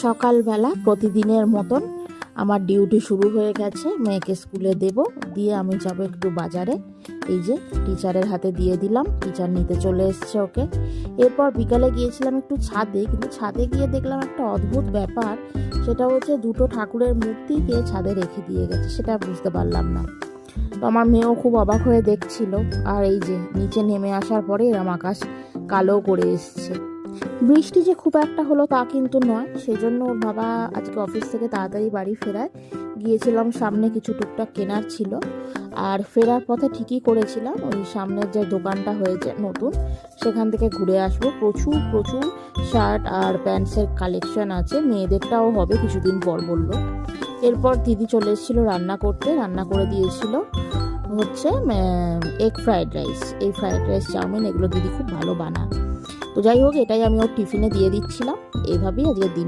সকালবেলা প্রতিদিনের মতন আমার ডিউটি শুরু হয়ে গেছে। মেয়েকে স্কুলে দেব, দিয়ে আমি যাব একটু বাজারে। এই যে টিচারের হাতে দিয়ে দিলাম, টিচার নিতে চলে এসছে ওকে। এরপর বিকালে গিয়েছিলাম একটু ছাদে, কিন্তু ছাদে গিয়ে দেখলাম একটা অদ্ভুত ব্যাপার। সেটা হচ্ছে দুটো ঠাকুরের মূর্তিকে ছাদে রেখে দিয়ে গেছে, সেটা বুঝতে পারলাম না। তো আমার মেয়েও খুব অবাক হয়ে দেখছিল। আর এই যে নিচে নেমে আসার পরে এরম আকাশ কালো করে এসছে। বৃষ্টি যে খুব একটা হলো তা কিন্তু নয়, সেই জন্য ওর বাবা আজকে অফিস থেকে তাড়াতাড়ি বাড়ি ফেরায়। গিয়েছিলাম সামনে কিছু টুকটাক কেনার ছিল, আর ফেরার পথে ঠিকই করেছিলাম ওই সামনের যে দোকানটা হয়েছে নতুন, সেখান থেকে ঘুরে আসবো। প্রচুর প্রচুর শার্ট আর প্যান্টসের কালেকশন আছে, মেয়েদেরটাও হবে কিছুদিন পর বললো। এরপর দিদি চলে এসেছিলো রান্না করতে, রান্না করে দিয়েছিল হচ্ছে এগ ফ্রাইড রাইস। এই ফ্রাইড রাইস, চাউমিন এগুলো দিদি খুব ভালো বানায়। তো যাই হোক, এটাই আমি ওর টিফিনে দিয়ে দিচ্ছিলাম। এইভাবেই আজকের দিন